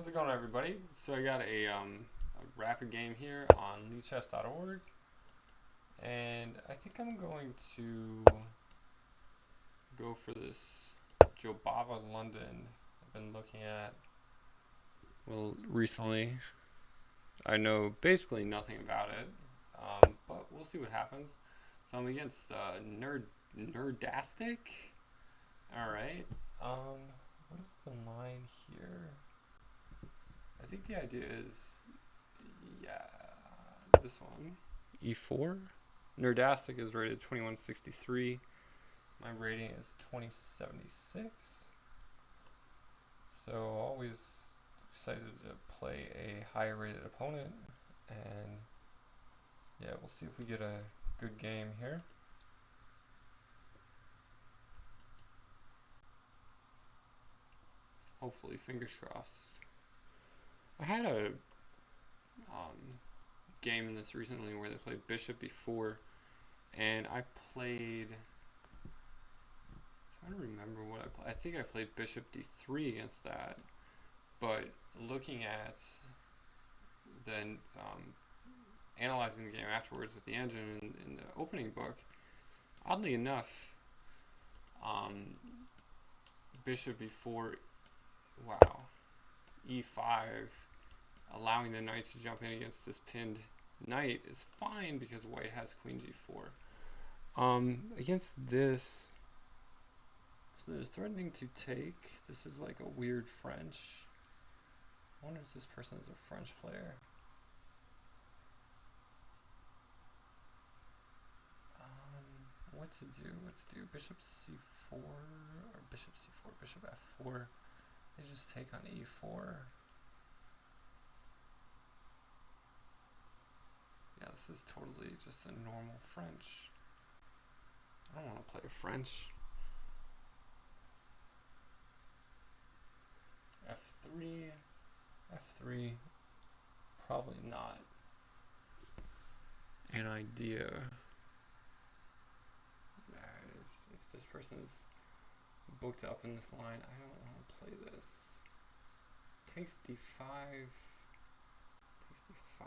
How's it going, everybody? So I got a rapid game here on LeeChess.org, and I think I'm going to go for this Jobava London. I've been looking at, well, recently. I know basically nothing about it, but we'll see what happens. So I'm against Nerdastic. All right. What is the line here? I think the idea is, yeah, this one, E4. Nerdastic is rated 2163. My rating is 2076. So always excited to play a higher rated opponent, and yeah, we'll see if we get a good game here. Hopefully, fingers crossed. I had a game in this recently where they played Bishop before, and I played. I'm trying to remember what I played. I think I played Bishop D3 against that, but looking at then analyzing the game afterwards with the engine in the opening book, oddly enough, Bishop B4, wow, E5, allowing the knight to jump in against this pinned knight is fine because white has Queen G4. Against this, so they're threatening to take. This is like a weird French. I wonder if this person is a French player. What to do? Bishop C4 or Bishop C4, Bishop F4. They just take on E4. Yeah, this is totally just a normal French. I don't want to play French. F3, F3, probably not an idea. If this person is booked up in this line, I don't want to play this. Takes D5, takes D5,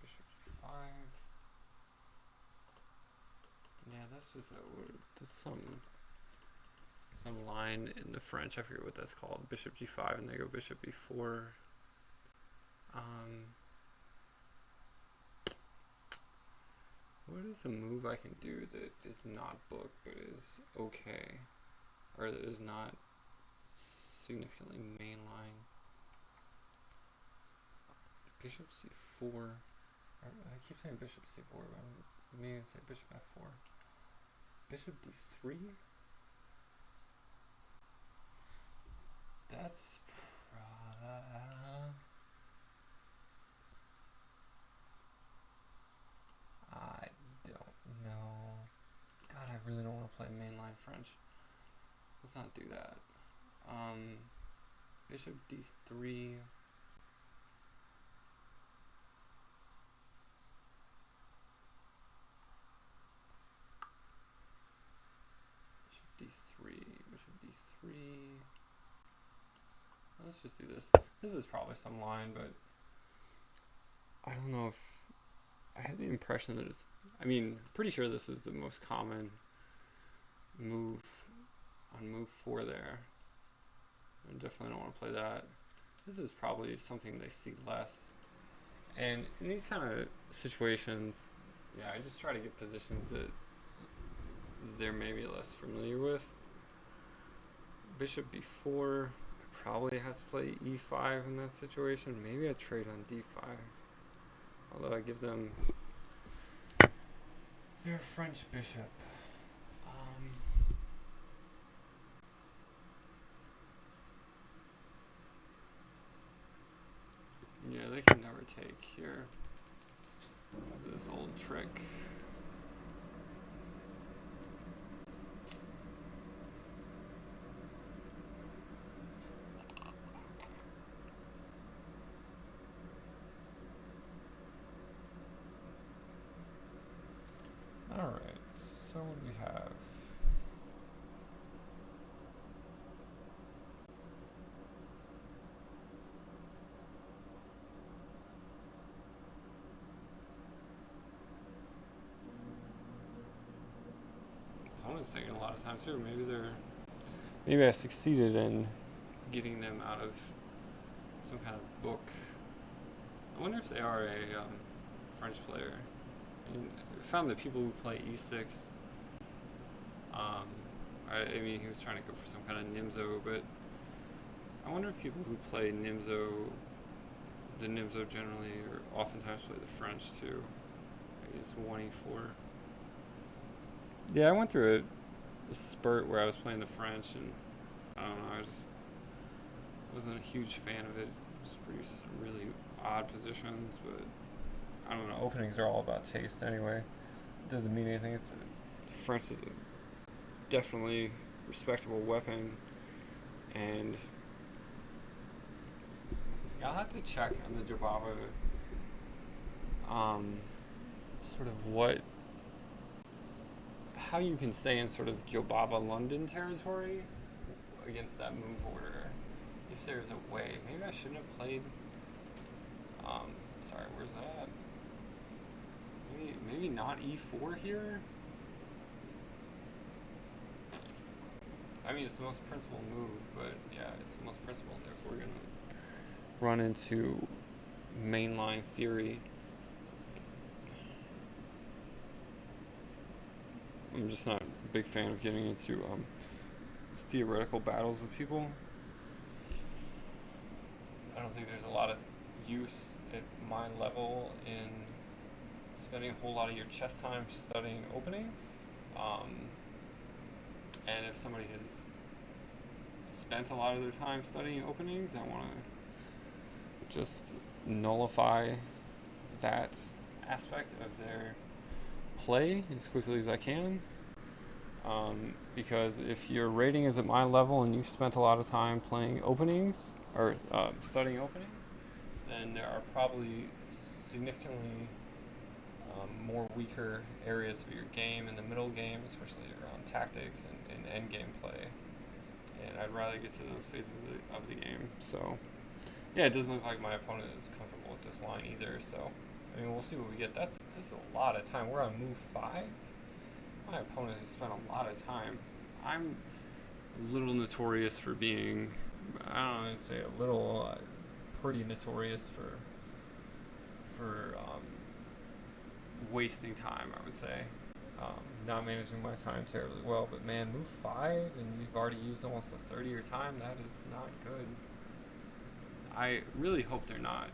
Bishop G5. Yeah, that's just some line in the French. I forget what that's called. Bishop G5, and they go Bishop B4. What is a move I can do that is not booked but is okay, or that is not significantly mainline? Bishop C4. I keep saying Bishop C4, but I'm meaning to say Bishop F4. Bishop D3? That's I don't know. God, I really don't want to play mainline French. Let's not do that. Bishop D3. Bishop D3. Bishop D3. Let's just do this. This is probably some line, but I don't know if I have the impression that it's. I mean, pretty sure this is the most common move on move 4 there. I definitely don't want to play that. This is probably something they see less. And in these kind of situations, yeah, I just try to get positions that they're maybe less familiar with. Bishop B4, I probably have to play E5 in that situation. Maybe I trade on D5. Although I give them their French bishop. Yeah, they can never take here because of this old trick. Alright, so we have opponent's taking a lot of time too. Maybe I succeeded in getting them out of some kind of book. I wonder if they are a French player. I found that people who play e6, I mean, he was trying to go for some kind of Nimzo, but I wonder if people who play Nimzo, the Nimzo generally, or oftentimes play the French too. Maybe it's 1e4. Yeah, I went through a spurt where I was playing the French, and I don't know, I just wasn't a huge fan of it. It was pretty really odd positions, but I don't know. Openings are all about taste anyway. It doesn't mean anything. The French is a definitely respectable weapon, and I'll have to check on the Jobava, sort of how you can stay in sort of Jobava London territory against that move order. If there's a way, maybe I shouldn't have played. Sorry, where's that? Maybe not e4 here. I mean, it's the most principled move, but yeah, it's the most principled. Therefore, we're gonna run into mainline theory. I'm just not a big fan of getting into theoretical battles with people. I don't think there's a lot of use at my level in spending a whole lot of your chess time studying openings. And if somebody has spent a lot of their time studying openings, I want to just nullify that aspect of their play as quickly as I can. Because if your rating is at my level and you've spent a lot of time playing openings or studying openings, then there are probably significantly more weaker areas of your game in the middle game, especially around tactics and end game play. And I'd rather get to those phases of the game. So, yeah, it doesn't look like my opponent is comfortable with this line either. So, I mean, we'll see what we get. This is a lot of time. We're on move 5. My opponent has spent a lot of time. I'm a little notorious for being, I don't know, say a little, pretty notorious for wasting time, I would say. Not managing my time terribly well, but man, move 5 and you've already used almost a third of your time. That is not good. I really hope they're not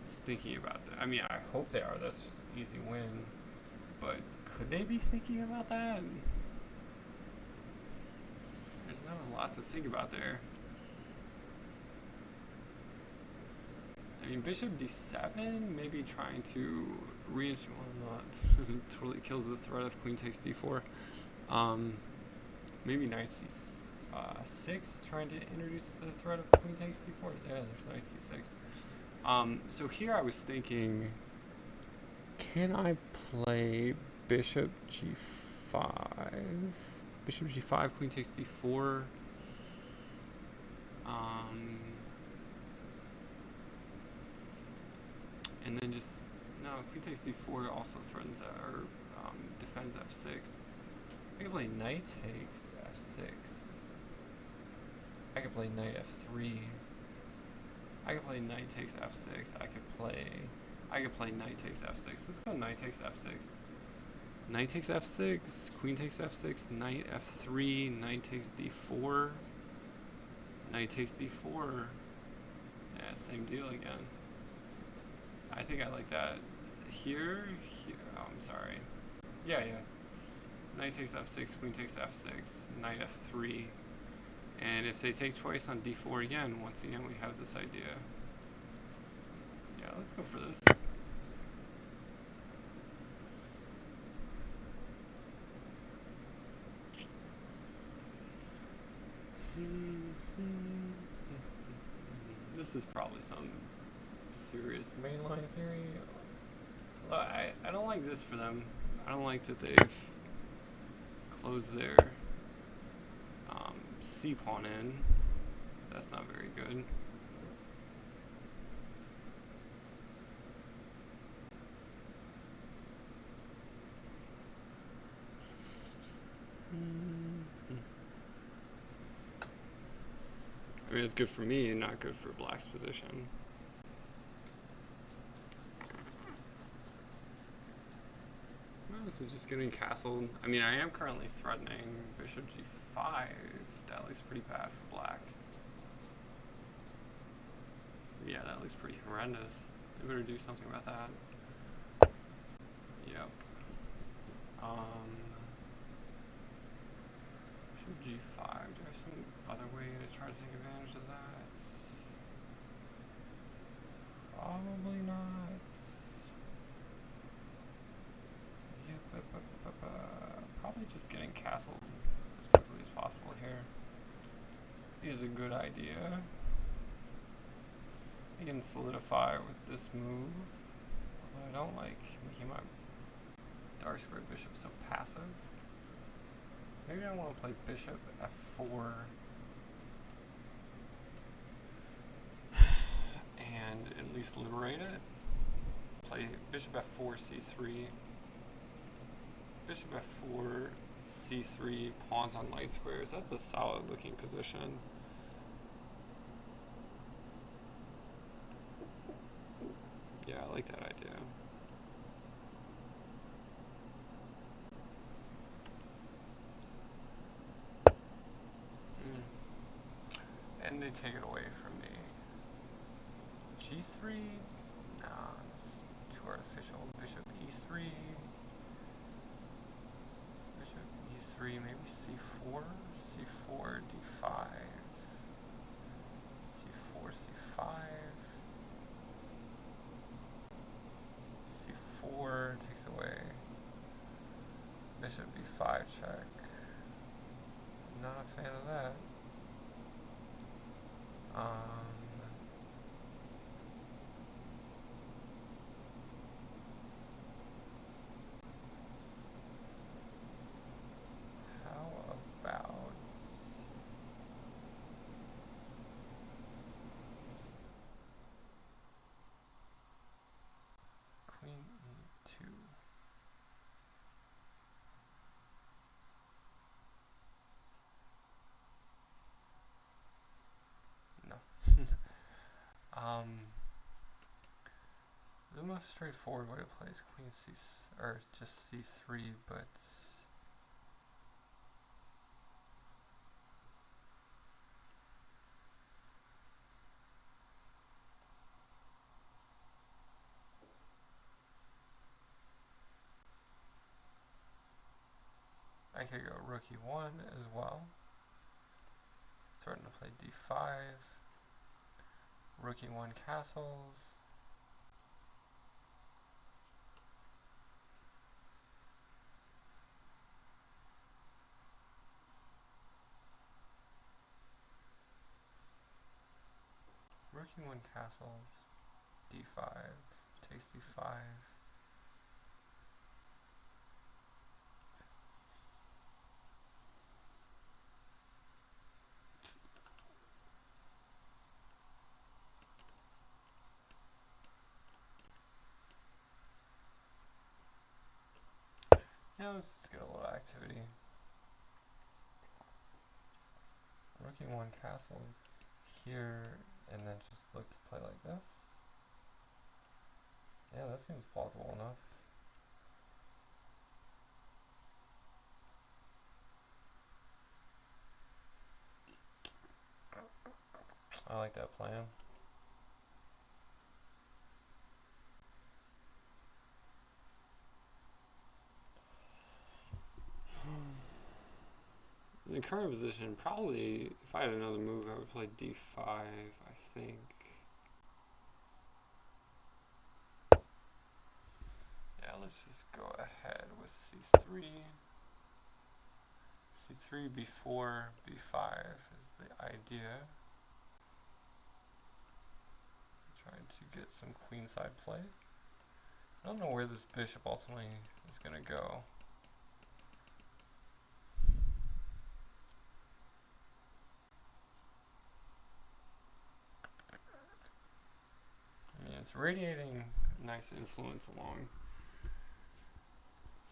thinking about that. I mean, I hope they are. That's just an easy win. But could they be thinking about that? There's not a lot to think about there. I mean, bishop d7, maybe trying to totally kills the threat of queen takes d4. Maybe knight c6, trying to introduce the threat of queen takes d4. Yeah, there's knight c6. So here I was thinking, can I play bishop g5? Bishop g5, queen takes d4. And then just, no, queen takes d4 also threatens that, or defends f6. I could play knight takes f6. I could play knight f3. I could play knight takes f6. I could play knight takes f6. Let's go knight takes f6. Knight takes f6, queen takes f6, knight f3, knight takes d4, knight takes d4. Yeah, same deal again. I think I like that. Here. Oh, I'm sorry. Yeah. Knight takes f6, queen takes f6, knight f3. And if they take twice on d4 again, once again we have this idea. Yeah, let's go for this. This is probably some serious mainline theory. I don't like this for them. I don't like that they've closed their c pawn in. That's not very good. I mean, it's good for me and not good for black's position. Well, so just getting castled. I mean, I am currently threatening bishop g5. That looks pretty bad for black. Yeah, that looks pretty horrendous. I better do something about that. Yep. Bishop g5. Do I have some other way to try to take advantage of that? Probably not. Yep. Probably just getting castled as quickly as possible here is a good idea. I can solidify with this move, although I don't like making my dark squared bishop so passive. Maybe I want to play bishop f4 and at least liberate it. Play bishop f4, c3. Bishop f4, c3, pawns on light squares. That's a solid looking position. Yeah, I like that idea. And they take it away from me. g3? Nah, it's too artificial. Bishop e3. Bishop e3, maybe c4? c4, d5. c4, c5. c4 takes away. Bishop b5 check. Not a fan of that. How about queen e2? No. The most straightforward way to play is queen c, or just c3, but I could go rook e1 as well. Starting to play d5. Rook e1 castles. Rook e1 castles. d5. Takes d5. Yeah, let's just get a little activity. Rook e1 castles here, and then just look to play like this. Yeah, that seems plausible enough. I like that plan. In the current position, probably, if I had another move, I would play d5, I think. Yeah, let's just go ahead with c3. c3, b4, b5 is the idea. Trying to get some queenside play. I don't know where this bishop ultimately is going to go. I mean, it's radiating nice influence along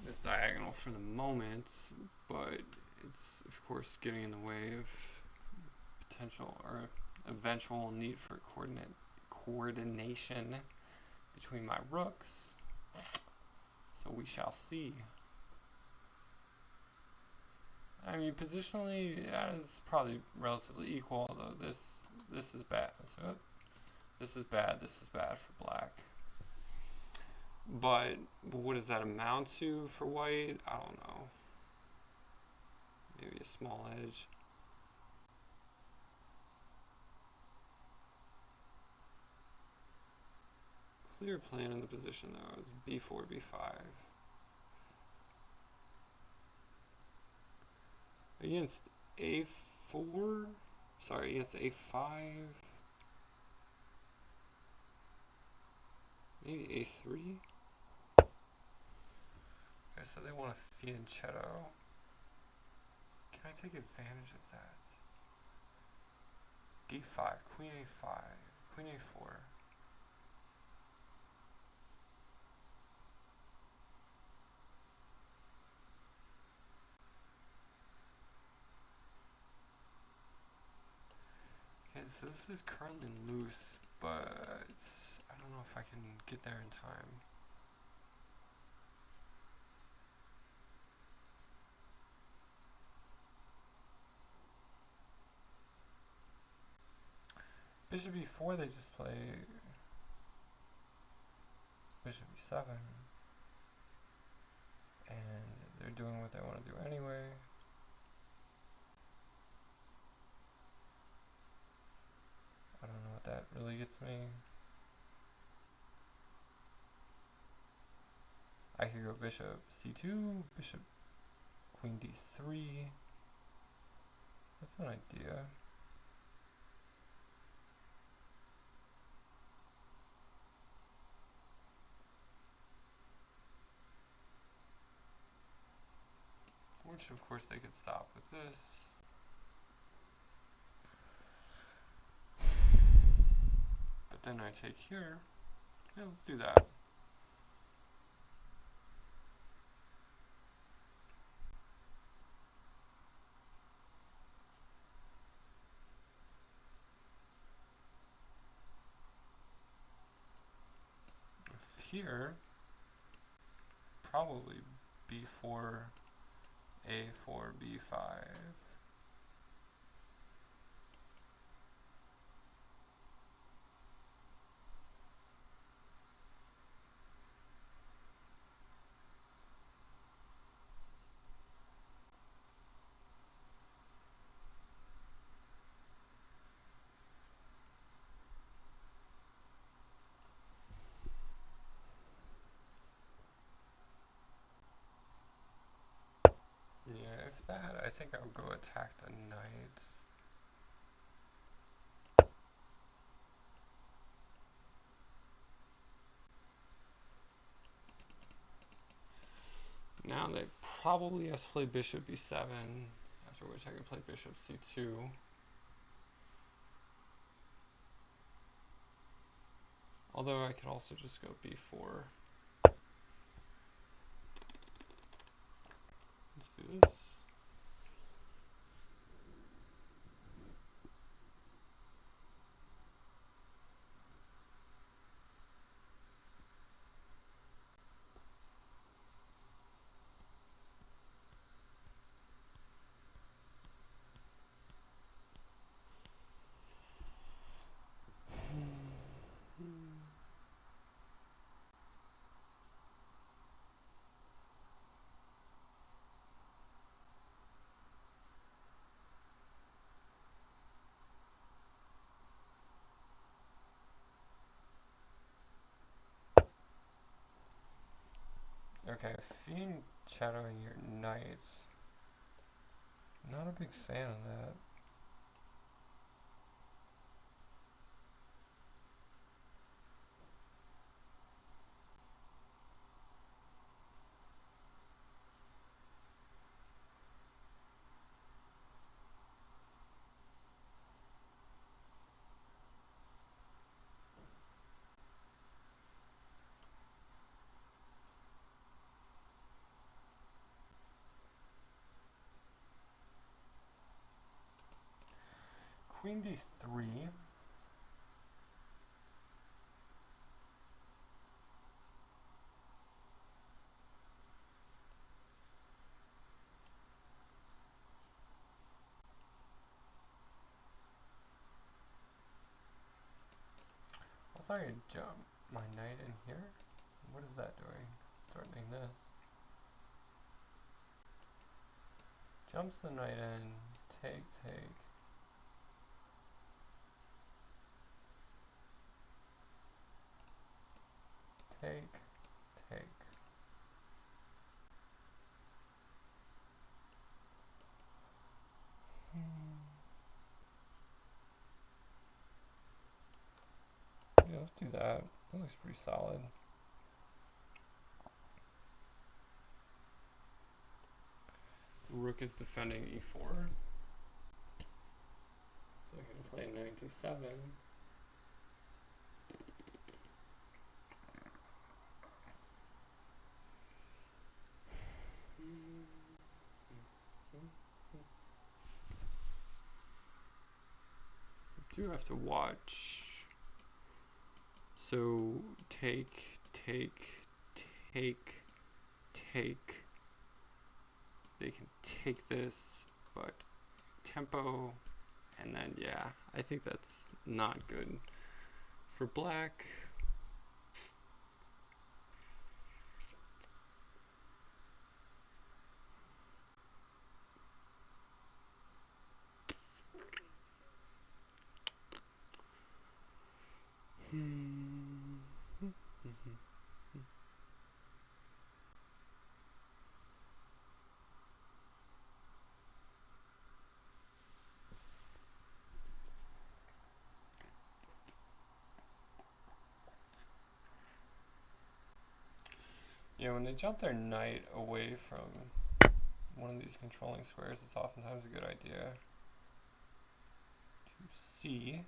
this diagonal for the moment, but it's of course getting in the way of potential, or eventual need for coordination between my rooks. So we shall see. I mean, positionally, that is probably relatively equal, although this is bad. So this is bad for black. But what does that amount to for white? I don't know. Maybe a small edge. Clear plan in the position though is b4, b5. Against a4? Sorry, against a5. Maybe a3? Okay, so they want a fianchetto. Can I take advantage of that? d5, queen a5, queen a4. Okay, so this is currently loose, but I don't know if I can get there in time. Bishop e4, they just play bishop e7, and they're doing what they want to do anyway. I don't know what that really gets me. I could go bishop c2, bishop queen d3. That's an idea. Which of course they could stop with this. But then I take here. Yeah, let's do that. Here, probably b4, a4, b5. Yeah, if that, I think I would go attack the knight. Now they probably have to play bishop b7, after which I can play bishop c2. Although I could also just go b4. Let's do this. Okay, fianchettoing your knights. Not a big fan of that. queen d3. Also, I could jump my knight in here. What is that doing? Threatening this. Jumps the knight in. Take, take. Take, take. Yeah, let's do that. That looks pretty solid. Rook is defending e4. So I can play knight d7. Do have to watch. So take, take, take, take. They can take this, but tempo, and then yeah, I think that's not good for black. Yeah, when they jump their knight away from one of these controlling squares, it's oftentimes a good idea to see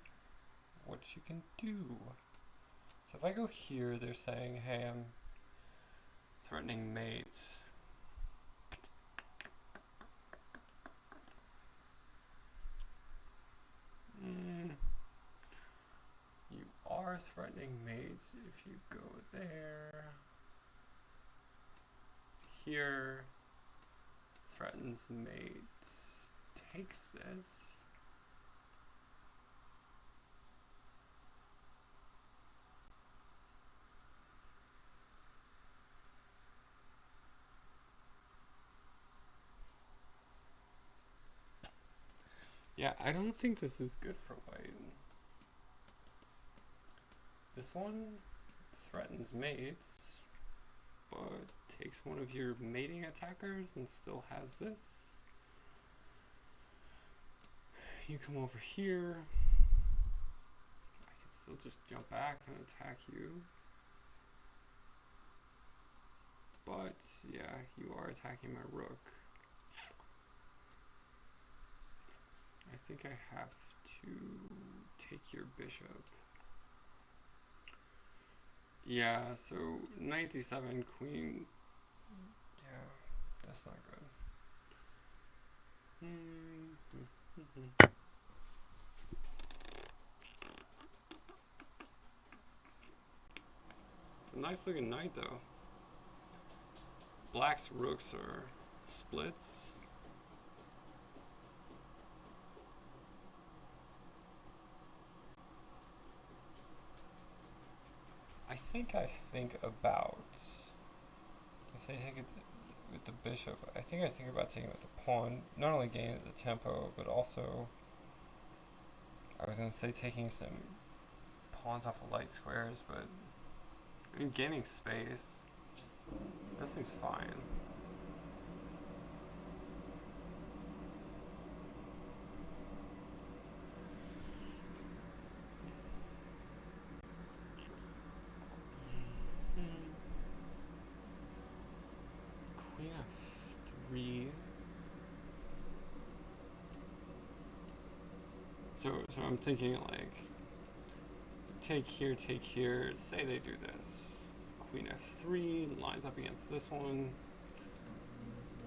what you can do. So if I go here, they're saying, hey, I'm threatening mates. You are threatening mates if you go there. Here, threatens mates, takes this. Yeah, I don't think this is good for white. This one threatens mates, but takes one of your mating attackers and still has this. You come over here. I can still just jump back and attack you. But yeah, you are attacking my rook. I think I have to take your bishop. Yeah, so knight d7, queen. Yeah, that's not good. It's a nice looking knight though. Black's rooks are splits. I think about if they take it with the bishop. I think about taking it with the pawn. Not only gaining the tempo, but also I was gonna say taking some pawns off of light squares, but I mean gaining space. This thing's fine. Queen f3. So I'm thinking like take here, say they do this. Queen f3 lines up against this one,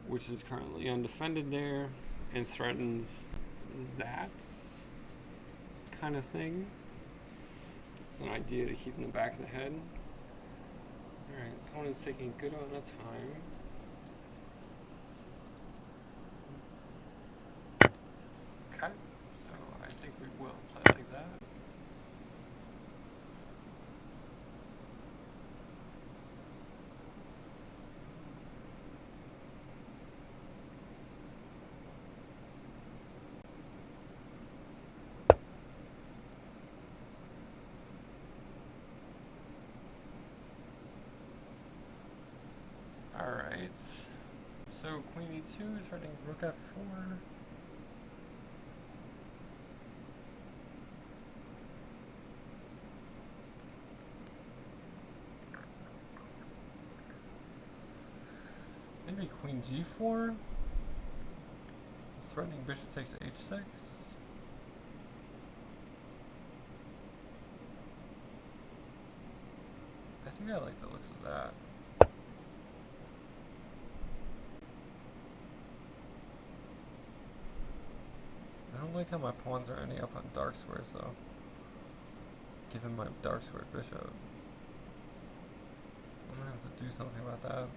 which is currently undefended there, and threatens that. kind of thing. It's an idea to keep in the back of the head. Alright, opponent's taking a good amount of time. Okay, so I think we will play like that. Alright, so queen e2 is threatening rook f4. Maybe queen g4. It's threatening bishop takes h6. I think I like the looks of that. I don't like how my pawns are ending up on dark squares though. Given my dark square bishop. I'm gonna have to do something about that.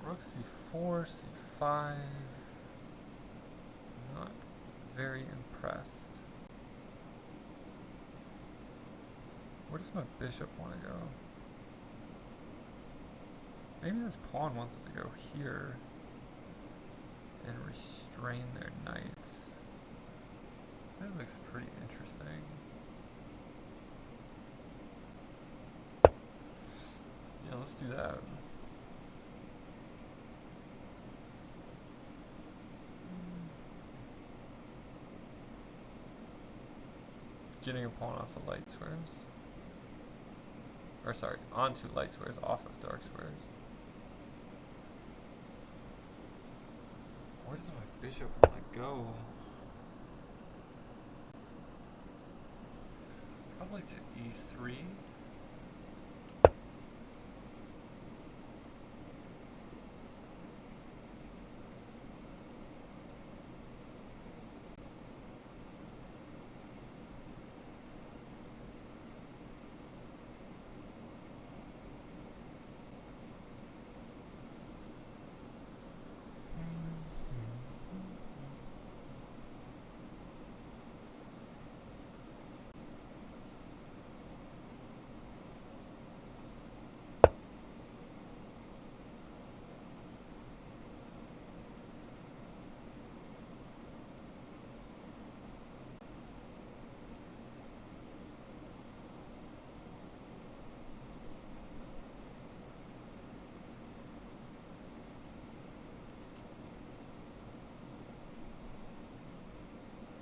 Rook c4, c5. Not very impressed. Where does my bishop want to go? Maybe this pawn wants to go here and restrain their knights. That looks pretty interesting. Yeah, let's do that. Getting a pawn off of light squares. Or sorry, onto light squares, off of dark squares. Where does my bishop want to go? Probably to e3.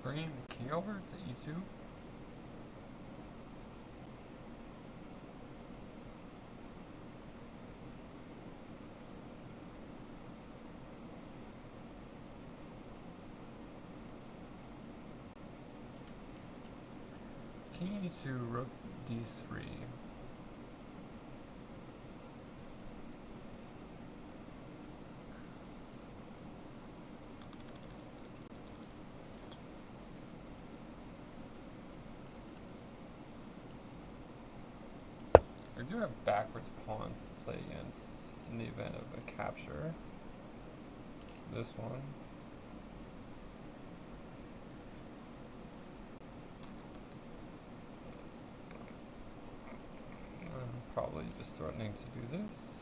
Bringing the king over to e2. King e2, rook d3. I do have backwards pawns to play against in the event of a capture. This one. I'm probably just threatening to do this.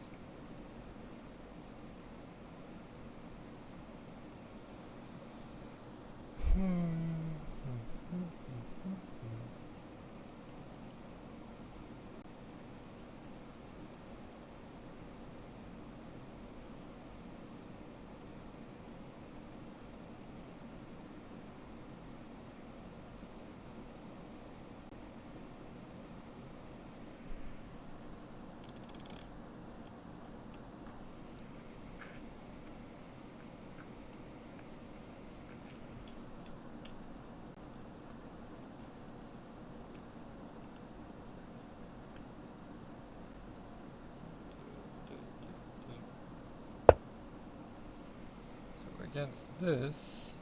against this,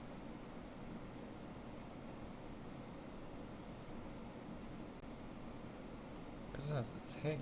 I just have to take.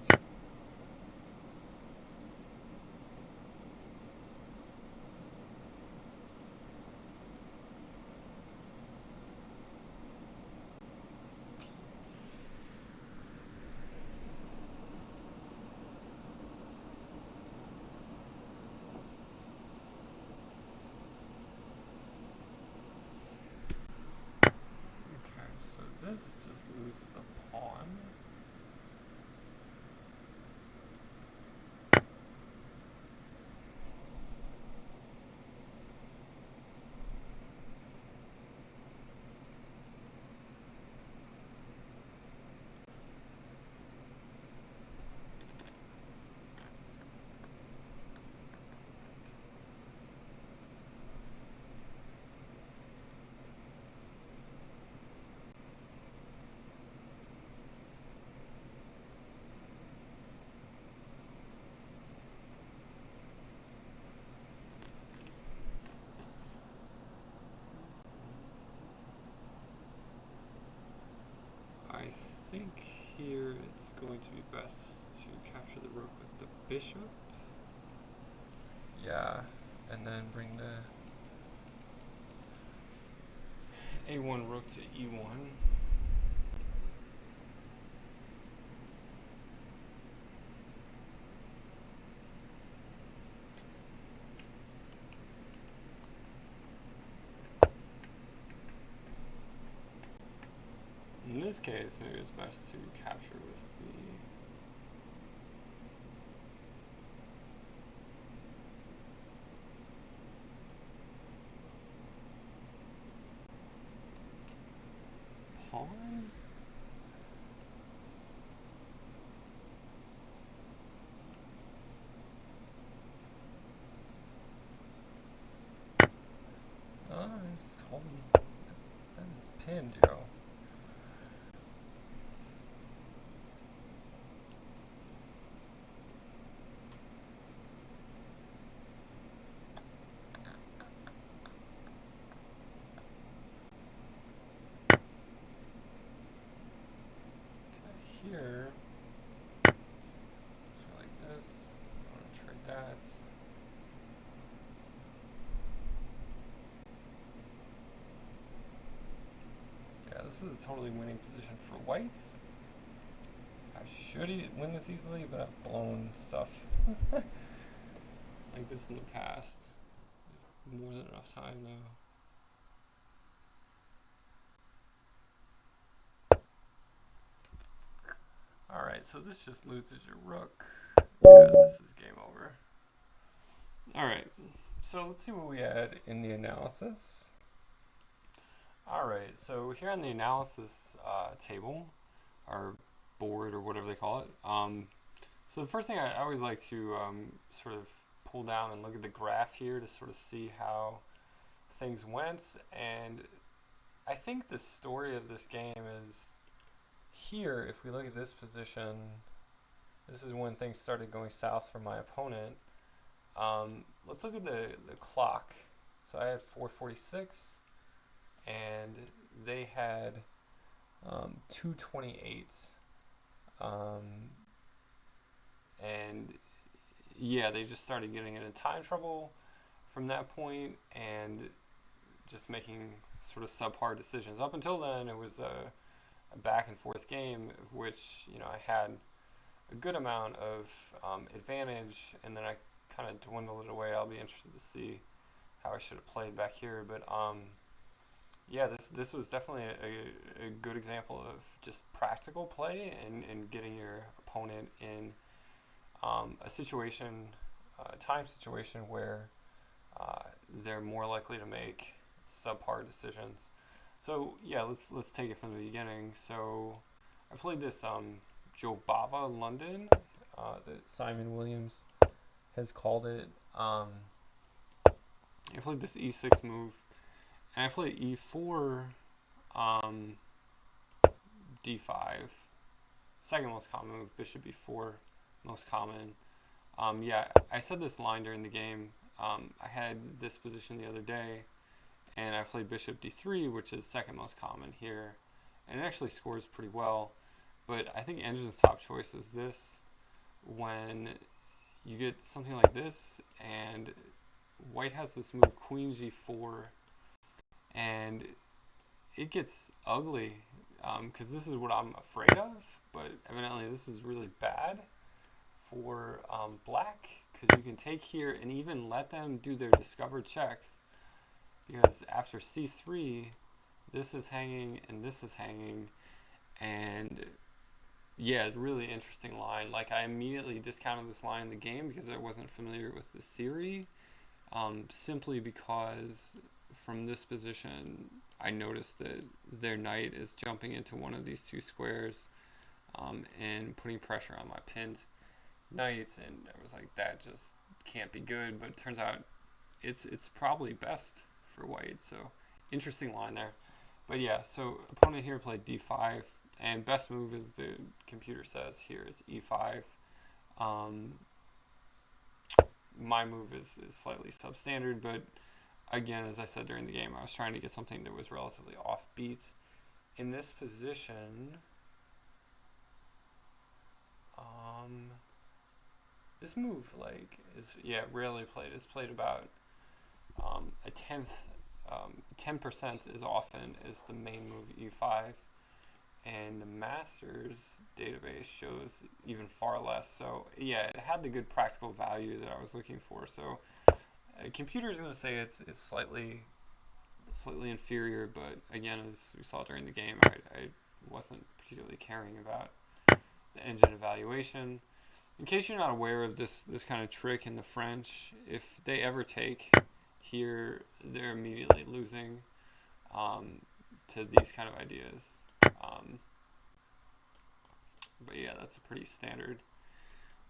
So this just loses a pawn. I think here it's going to be best to capture the rook with the bishop. Yeah, and then bring the a1 rook to e1. In this case, maybe it's best to capture with the pawn. Oh, it's holding. That is pinned, yo. Here, so like this, I want to trade that. Yeah, this is a totally winning position for whites. I should win this easily, but I've blown stuff like this in the past. More than enough time now. Alright, so this just loses your rook. Yeah, this is game over. Alright, so let's see what we had in the analysis. Alright, so here on the analysis table, or board, or whatever they call it, so the first thing I always like to sort of pull down and look at the graph here to sort of see how things went. And I think the story of this game is here, if we look at this position, this is when things started going south for my opponent. Let's look at the clock. So I had 4:46 and they had 2:28. And yeah, they just started getting into time trouble from that point and just making sort of subpar decisions. Up until then, it was a back and forth game of which, you know, I had a good amount of advantage, and then I kind of dwindled it away. I'll be interested to see how I should have played back here, but yeah, this was definitely a good example of just practical play and getting your opponent in a situation, a time situation where they're more likely to make subpar decisions. So yeah, let's take it from the beginning. So I played this Jobava London that Simon Williams has called it. I played this e6 move, and I played e4, d5. Second most common move, bishop e4, most common. Yeah, I said this line during the game. I had this position the other day, and I played bishop d3, which is second most common here, and it actually scores pretty well. But I think Engine's top choice is this, when you get something like this, and white has this move queen g4, and it gets ugly, because this is what I'm afraid of, but evidently this is really bad for black, because you can take here and even let them do their discovered checks, because after c3, this is hanging and this is hanging, and yeah, it's a really interesting line. Like, I immediately discounted this line in the game because I wasn't familiar with the theory, simply because from this position I noticed that their knight is jumping into one of these two squares, and putting pressure on my pinned knights, and I was like, that just can't be good. But it turns out it's probably best for white. So interesting line there. But yeah, so opponent here played d5, and best move, as the computer says here, is e5. My move is slightly substandard, but again, as I said during the game, I was trying to get something that was relatively offbeat. In this position, this move, like, is, yeah, rarely played. It's played about a tenth, 10% as often as the main move e5, and the Masters database shows even far less. So yeah, it had the good practical value that I was looking for. So a computer is going to say it's slightly inferior, but again, as we saw during the game, I wasn't particularly caring about the engine evaluation. In case you're not aware of this kind of trick in the French, if they ever take here, they're immediately losing to these kind of ideas. But yeah, that's a pretty standard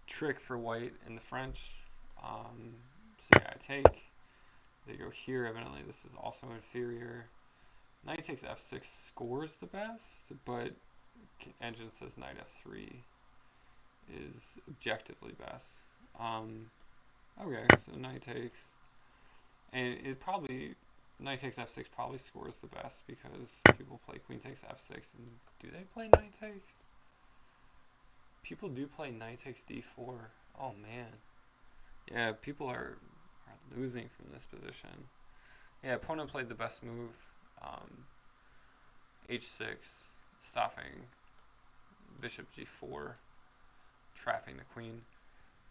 trick for white in the French. So yeah, I take. They go here. Evidently, this is also inferior. Knight takes f6 scores the best, but engine says knight f3 is objectively best. Okay, so knight takes, and it probably, knight takes f6 probably scores the best, because people play queen takes f6, and do they play knight takes? People do play knight takes d4. Oh man. Yeah, people are losing from this position. Yeah, opponent played the best move, h6, stopping bishop g4, trapping the queen.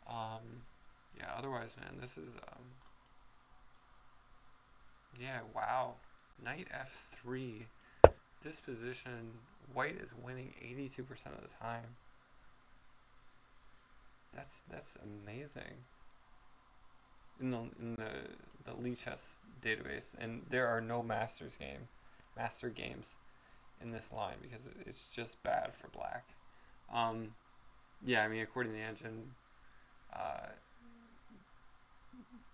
Yeah, otherwise, man, this is, yeah, wow. Knight f3. This position, white is winning 82% of the time. That's amazing. In the Lichess database, and there are no master games in this line, because it's just bad for black. Yeah, I mean, according to the engine,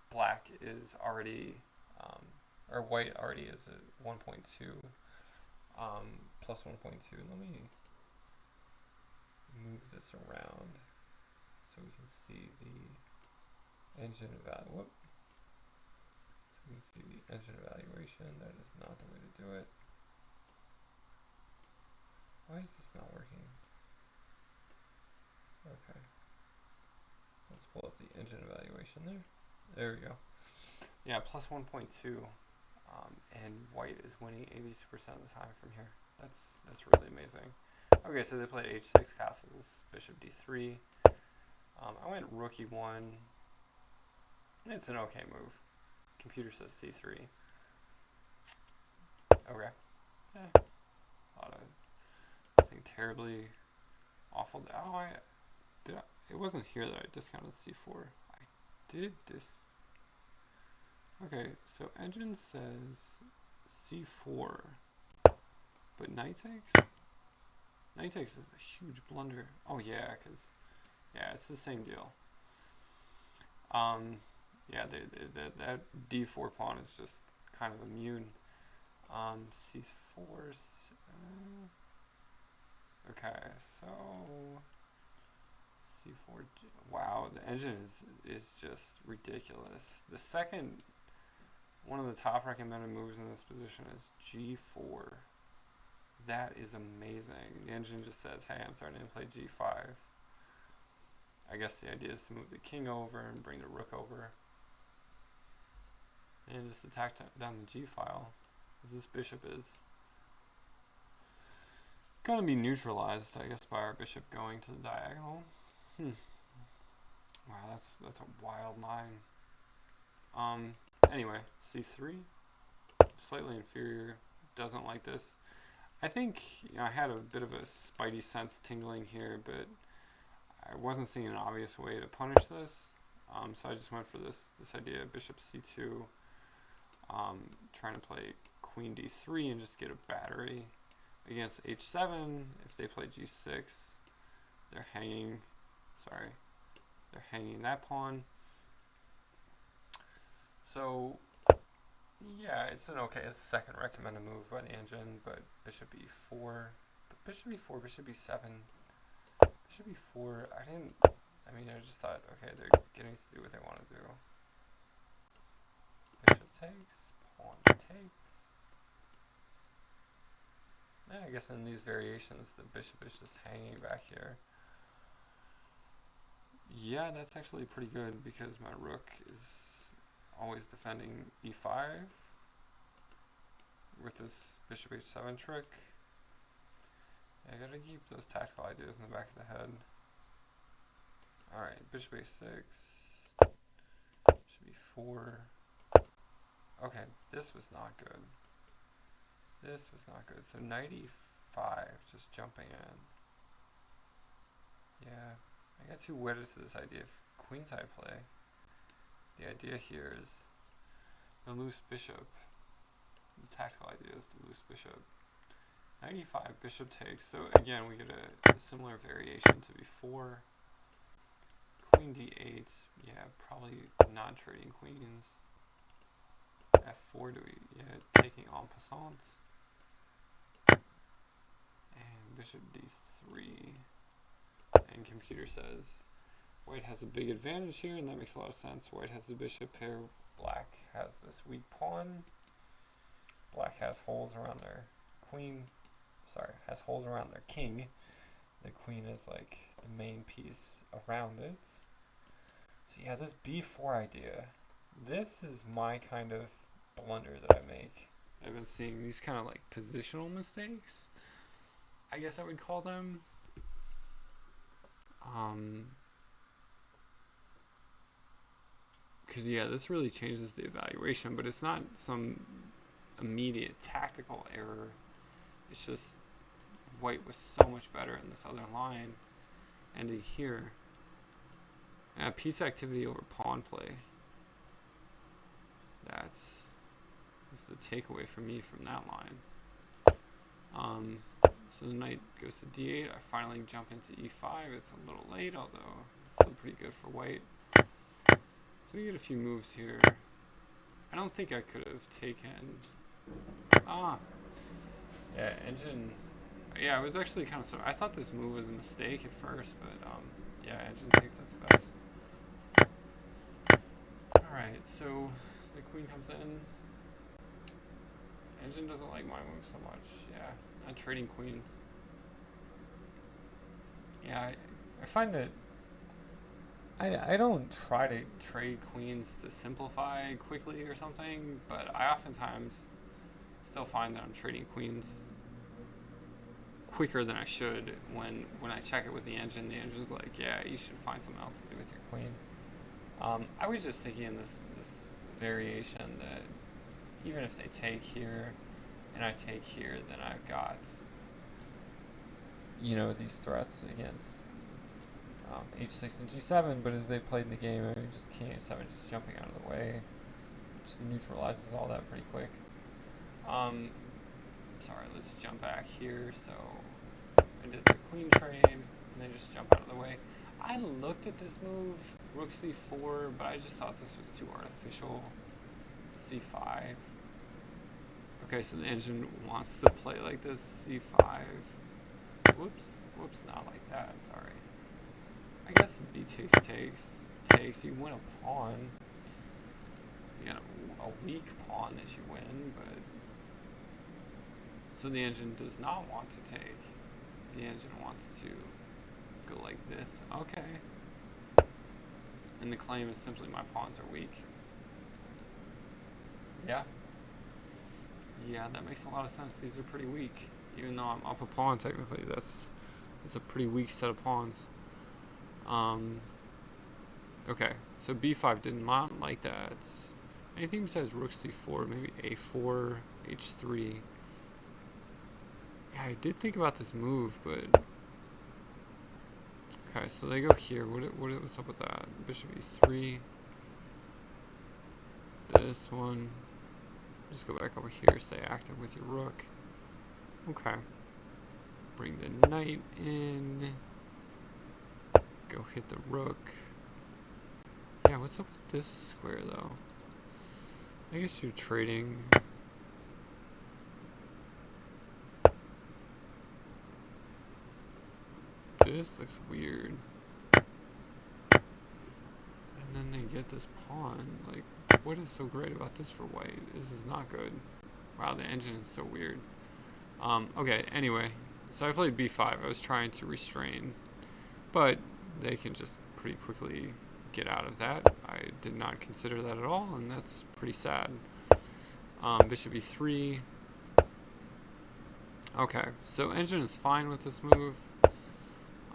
black is already, or white already is at 1.2, plus 1.2. Let me move this around so we can see the engine value. So we can see the engine evaluation. That is not the way to do it. Why is this not working? Okay. Let's pull up the engine evaluation there. There we go. Yeah, plus 1.2, and white is winning 82% of the time from here. That's really amazing. Okay, so they played h6 castles, bishop d3. I went rook e1. It's an okay move. Computer says c3. Okay. Yeah. Nothing terribly awful. Oh, it wasn't here that I discounted c4. I did this. Okay, so engine says c4, but knight takes? Knight takes is a huge blunder. Oh yeah, because, yeah, it's the same deal. Yeah, that d4 pawn is just kind of immune. c4. Okay, so C4. Wow, the engine is just ridiculous. The second, one of the top recommended moves in this position is G4. That is amazing. The engine just says, hey, I'm threatening to play G5. I guess the idea is to move the king over and bring the rook over. And just attack down the G file, as this bishop is going to be neutralized, I guess, by our bishop going to the diagonal. Wow, that's a wild line. Anyway, C3, slightly inferior, doesn't like this. I think I had a bit of a spidey sense tingling here, but I wasn't seeing an obvious way to punish this. So I just went for this idea, bishop C2, trying to play queen D3 and just get a battery against H7. If they play G6, they're hanging that pawn. So yeah, it's an okay, it's a second recommended move by the engine, but bishop E4, bishop E4, bishop E7, bishop E4, I just thought, okay, they're getting to do what they want to do. Bishop takes, pawn takes. Yeah, I guess in these variations, the bishop is just hanging back here. Yeah, that's actually pretty good because my rook is always defending E5 with this bishop H7 trick. Yeah, I gotta keep those tactical ideas in the back of the head. Alright, bishop A6, bishop E4. Okay, this was not good. This was not good. So knight E5, just jumping in. Yeah, I got too wedded to this idea of queenside play. The idea here is the loose bishop. The tactical idea is the loose bishop. Knight E5, bishop takes. So again, we get a similar variation to before. Queen D8. Yeah, probably not trading queens. F4, taking en passant. And bishop D3. And computer says white has a big advantage here, and that makes a lot of sense. White has the bishop pair, black has this weak pawn. Black has holes around their has holes around their king. The queen is like the main piece around it. So yeah, this B4 idea, this is my kind of blunder that I make. I've been seeing these kind of like positional mistakes, I guess I would call them. Because yeah, this really changes the evaluation, but it's not some immediate tactical error. It's just white was so much better in this other line, ending here. Piece activity over pawn play. That's the takeaway for me from that line. So the knight goes to D8. I finally jump into E5. It's a little late, although it's still pretty good for white. So we get a few moves here. I don't think I could have taken... Yeah, engine... Yeah, I was actually kind of... I thought this move was a mistake at first, but yeah, engine takes us best. Alright, so the queen comes in. Engine doesn't like my move so much. Yeah, not trading queens. Yeah, I find that I don't try to trade queens to simplify quickly or something, but I oftentimes still find that I'm trading queens quicker than I should when I check it with the engine's like, yeah, you should find something else to do with your queen. I was just thinking in this variation that even if they take here and I take here, then I've got, these threats against H6 and G7, but as they played in the game, just King H7 just jumping out of the way just neutralizes all that pretty quick. Sorry, let's jump back here. So I did the queen trade, and then just jump out of the way. I looked at this move, rook C4, but I just thought this was too artificial. C5. Okay, so the engine wants to play like this, C5. Whoops, not like that, sorry. I guess B takes. You win a pawn. You got a weak pawn that you win, but so the engine does not want to take. The engine wants to go like this. Okay. And the claim is simply my pawns are weak. Yeah. Yeah, that makes a lot of sense. These are pretty weak. Even though I'm up a pawn, technically, that's a pretty weak set of pawns. Okay, so b5 did not like that. Anything besides rook c4, maybe a4, h3. Yeah, I did think about this move, but... Okay, so they go here. What's up with that? Bishop e3. This one. Just go back over here, stay active with your rook. Okay. Bring the knight in. Go hit the rook. Yeah, what's up with this square, though? I guess you're trading. This looks weird. And then they get this pawn. Like, what is so great about this for white? This is not good. Wow, the engine is so weird. Okay, anyway. So I played b5. I was trying to restrain. But they can just pretty quickly get out of that. I did not consider that at all, and that's pretty sad. Bishop e3. Okay, so engine is fine with this move.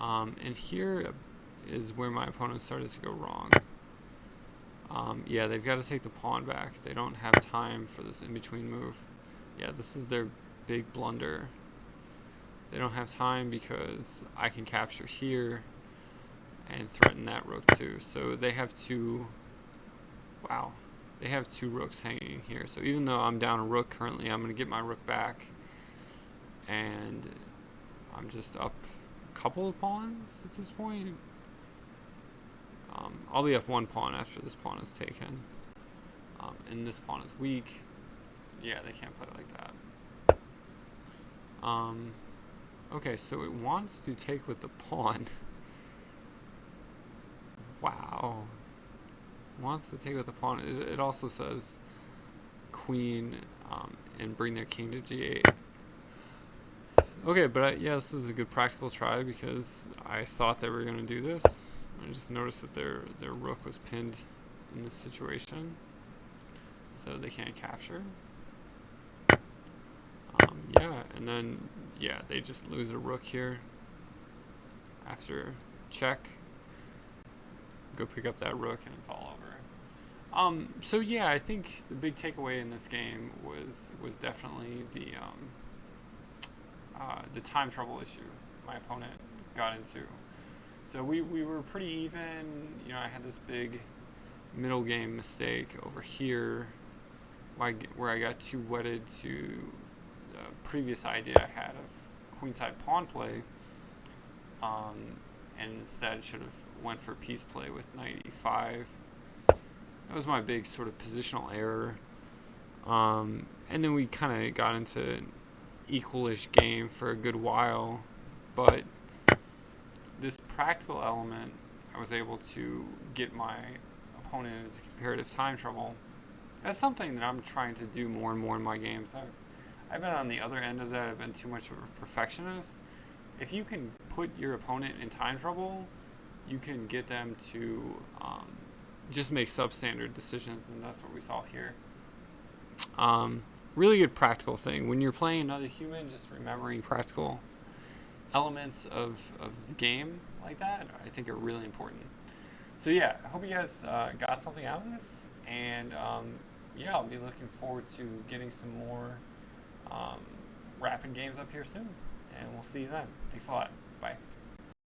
And here is where my opponent started to go wrong. Yeah, they've got to take the pawn back. They don't have time for this in-between move. Yeah, this is their big blunder. They don't have time because I can capture here and threaten that rook too. So they have two... Wow. They have two rooks hanging here. So even though I'm down a rook currently, I'm going to get my rook back. And I'm just up a couple of pawns at this point. I'll be up one pawn after this pawn is taken. And this pawn is weak. Yeah, they can't play like that. Okay, so it wants to take with the pawn. Wow. Wants to take with the pawn. It also says queen and bring their king to g8. Okay, but yeah, this is a good practical try because I thought they were going to do this. I just noticed that their rook was pinned in this situation, so they can't capture. Yeah, and then, yeah, they just lose a rook here after check. Go pick up that rook and it's all over. So yeah, I think the big takeaway in this game was definitely the time trouble issue my opponent got into. So we were pretty even. You know, I had this big middle game mistake over here where I got too wedded to the previous idea I had of queenside pawn play, and instead should have went for piece play with knight e5. That was my big sort of positional error. And then we kind of got into an equal-ish game for a good while, but this practical element, I was able to get my opponent into comparative time trouble. That's something that I'm trying to do more and more in my games. I've been on the other end of that. I've been too much of a perfectionist. If you can put your opponent in time trouble, you can get them to just make substandard decisions, and that's what we saw here. Really good practical thing. When you're playing another human, just remembering practical elements of the game like that, I think are really important. So yeah, I hope you guys got something out of this, and yeah, I'll be looking forward to getting some more rapid games up here soon, and we'll see you then. Thanks a lot.